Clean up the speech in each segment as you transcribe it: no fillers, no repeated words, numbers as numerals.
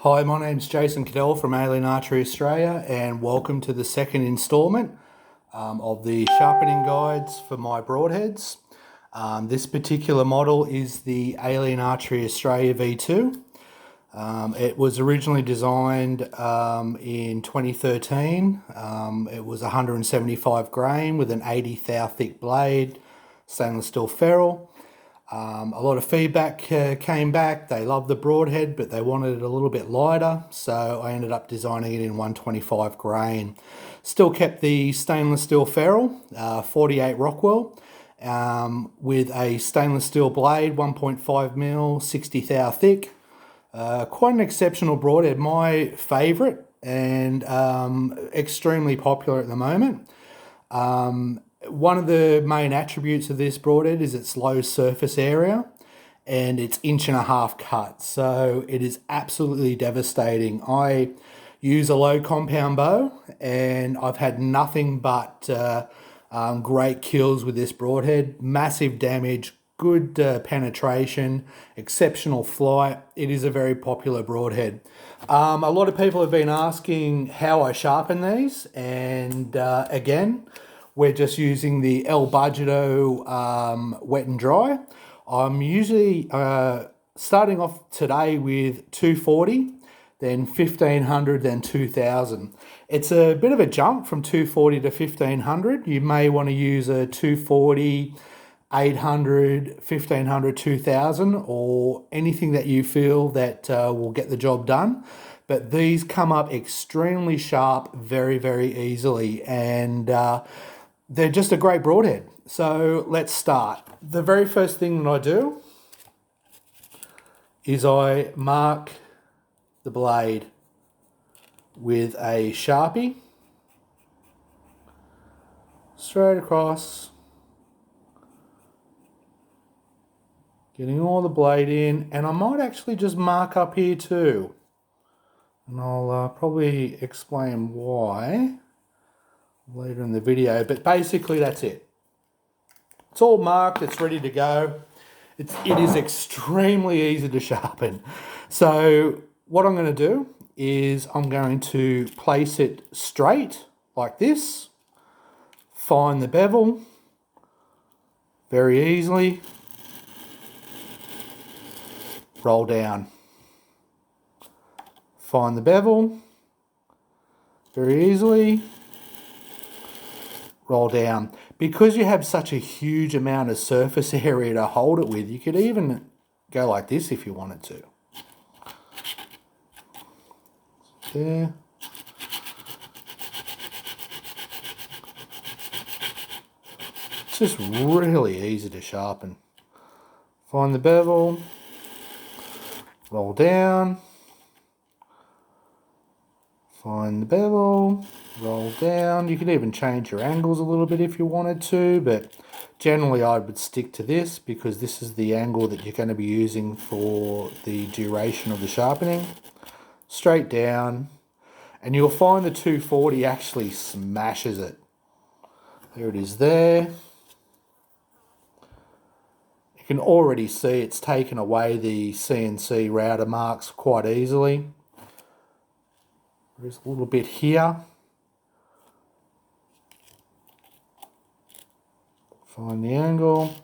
Hi, my name's Jason Cadell from Alien Archery Australia, and welcome to the second instalment of the sharpening guides for my broadheads. This particular model is the Alien Archery Australia V2. It was originally designed in 2013. It was 175 grain with an 80 thou thick blade, stainless steel ferrule. A lot of feedback came back. They loved the broadhead, but they wanted it a little bit lighter, so I ended up designing it in 125 grain. Still kept the stainless steel ferrule, 48 Rockwell, with a stainless steel blade, 1.5mm, 60 thou thick. Quite an exceptional broadhead, my favourite, and extremely popular at the moment. One of the main attributes of this broadhead is its low surface area and its 1.5 inch cut. So it is absolutely devastating. I use a low compound bow and I've had nothing but great kills with this broadhead. Massive damage, good penetration, exceptional flight. It is a very popular broadhead. A lot of people have been asking how I sharpen these, and again, we're just using the WW2 wet and dry. I'm usually starting off today with 240, then 1500, then 2000. It's a bit of a jump from 240 to 1500. You may want to use a 240, 800, 1500, 2000, or anything that you feel that will get the job done. But these come up extremely sharp very, very easily, and they're just a great broadhead. So let's start. The very first thing that I do is I mark the blade with a Sharpie straight across, getting all the blade in, and I might actually just mark up here too. And I'll probably explain why later in the video, but basically that's it. It's all marked, it's ready to go. It is extremely easy to sharpen. So what I'm going to do is I'm going to place it straight like this, find the bevel very easily, roll down, find the bevel very easily, roll down. Because you have such a huge amount of surface area to hold it with, you could even go like this if you wanted to. There. It's just really easy to sharpen. Find the bevel, roll down, find the bevel, roll down. You can even change your angles a little bit if you wanted to, but generally I would stick to this because this is the angle that you're going to be using for the duration of the sharpening. Straight down, and you'll find the 240 actually smashes it. There it is there. You can already see it's taken away the CNC router marks quite easily. There's a little bit here. Find the angle.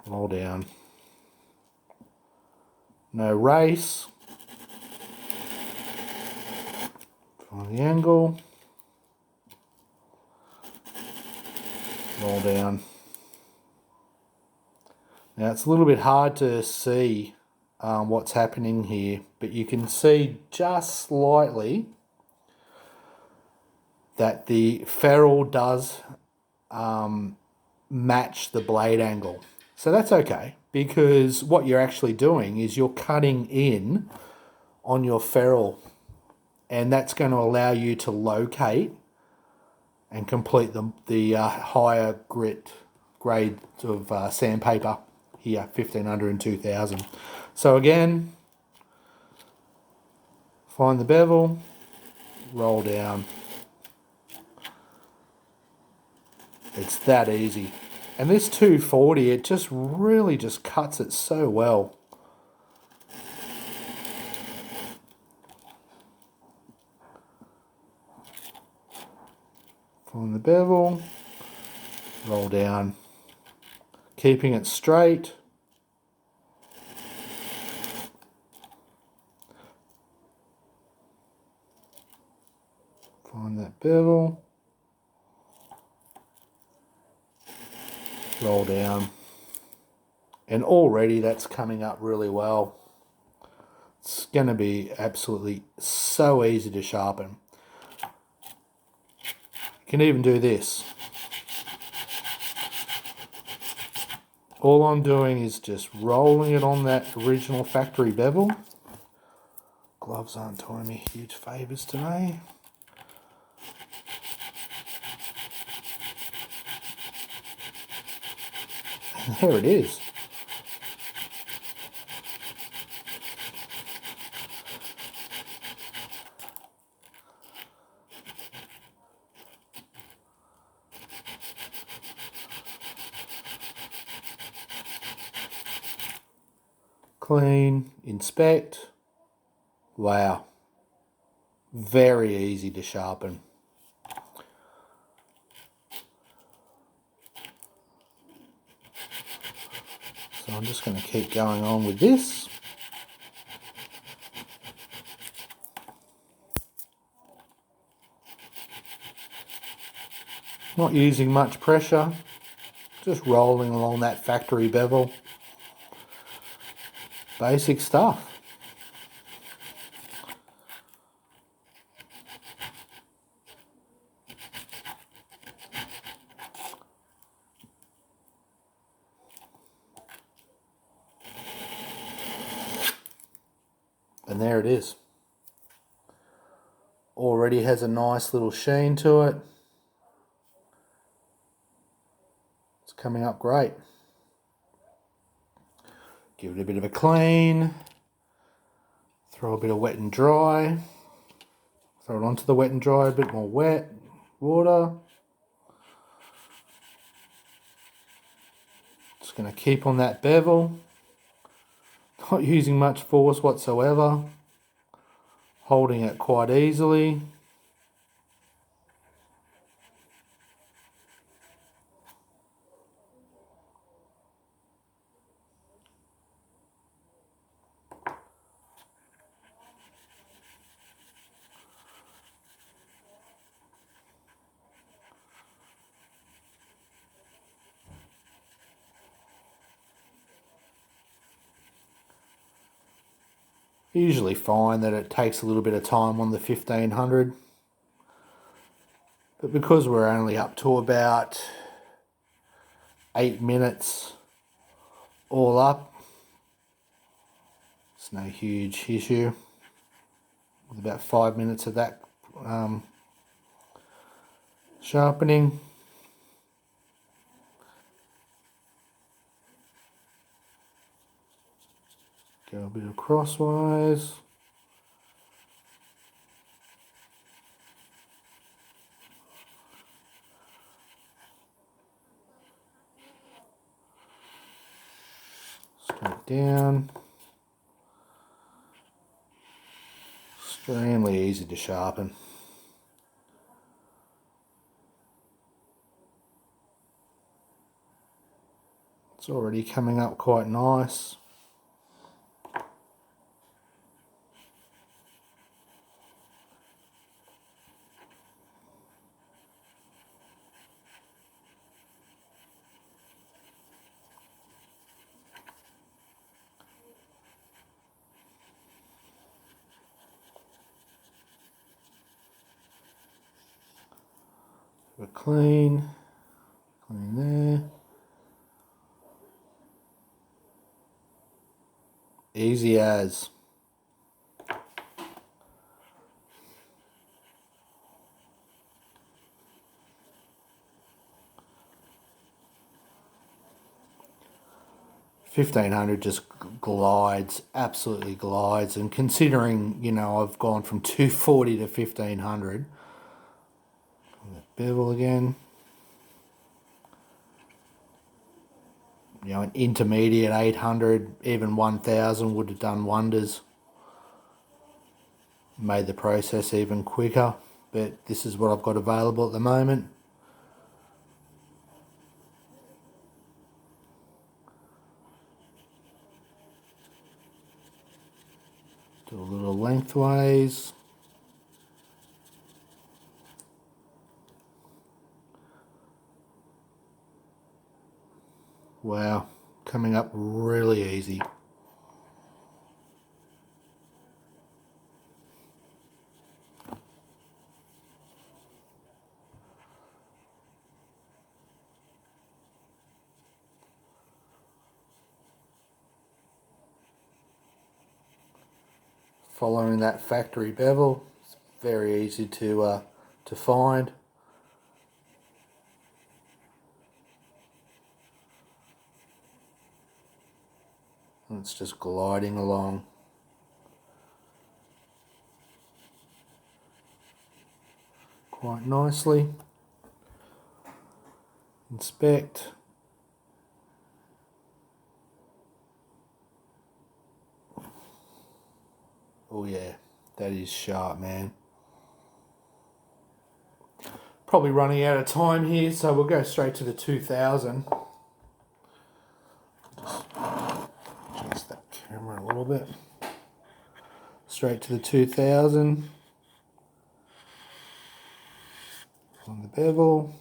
Roll down. No race. Find the angle. Roll down. Now it's a little bit hard to see what's happening here, but you can see just slightly that the ferrule does match the blade angle. So that's okay, because what you're actually doing is you're cutting in on your ferrule, and that's going to allow you to locate and complete the higher grit grade of sandpaper here, 1500 and 2000. So again, find the bevel, roll down. It's that easy. And this 240, it just really just cuts it so well. Find the bevel, roll down, keeping it straight. Find that bevel, roll down, and already that's coming up really well. It's going to be absolutely so easy to sharpen. You can even do this. All I'm doing is just rolling it on that original factory bevel. Gloves aren't doing me huge favours today. And there it is. Clean, inspect. Wow. Very easy to sharpen. So I'm just going to keep going on with this. Not using much pressure, just rolling along that factory bevel. Basic stuff. And there it is. Already has a nice little sheen to it. It's coming up great. Give it a bit of a clean. Throw a bit of wet and dry. Throw it onto the wet and dry, a bit more wet, water. Just going to keep on that bevel. Not using much force whatsoever. Holding it quite easily. Usually find that it takes a little bit of time on the 1500, but because we're only up to about 8 minutes all up, it's no huge issue. With about 5 minutes of that sharpening. Go a bit of crosswise. Straight down. Extremely easy to sharpen. It's already coming up quite nice. We're clean there. Easy as. $1,500 just glides, absolutely glides, and considering, you know, I've gone from 240 to 1,500. Bevel again. You know, an intermediate 800, even 1000 would have done wonders. Made the process even quicker, but this is what I've got available at the moment. Do a little lengthways. Wow, coming up really easy. Following that factory bevel, it's very easy to find. And it's just gliding along. Quite nicely. Inspect. Oh yeah, that is sharp, man. Probably running out of time here, so we'll go straight to the 2000. Adjust that camera a little bit. Straight to the 2000. On the bevel.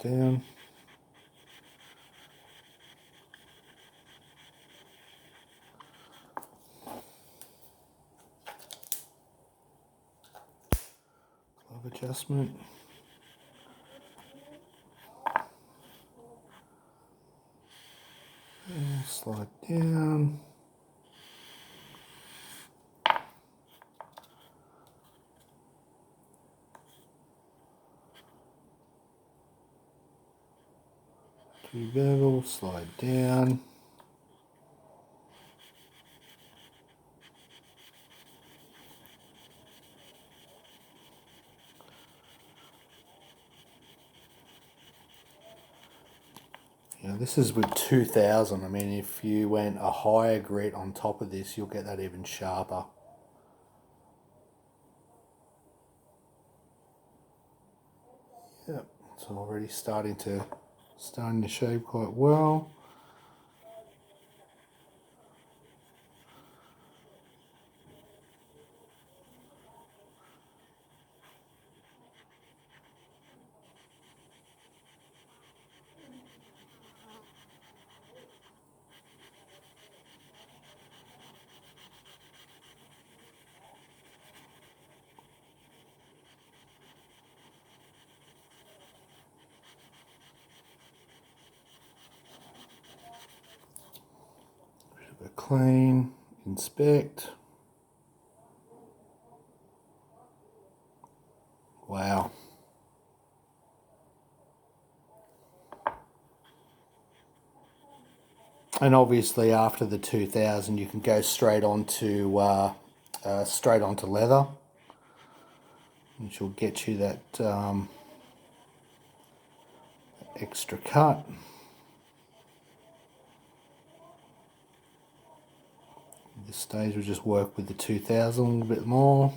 Down. Glove adjustment. And slide down. To bevel, slide down. Now this is with 2000. I mean, if you went a higher grit on top of this, you'll get that even sharper. Yep, it's already starting to shape quite well. Clean, inspect. Wow. And obviously after the 2000 you can go straight onto leather, which will get you that extra cut. At this stage we'll just work with the 2000 a little bit more.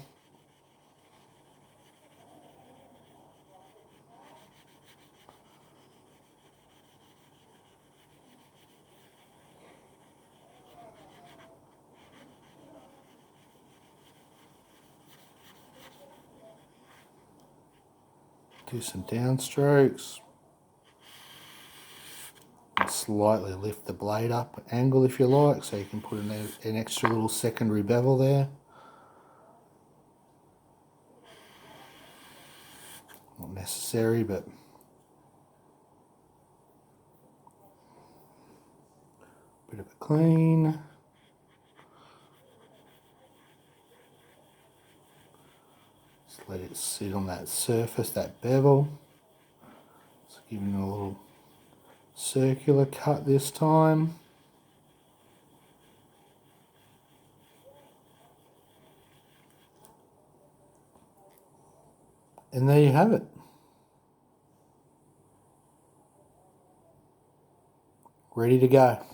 Do some downstrokes. And slightly lift the blade up angle if you like, so you can put an extra little secondary bevel there. Not necessary, but bit of a clean. Just let it sit on that surface, that bevel. Just giving it a little circular cut this time. And there you have it. ready to go.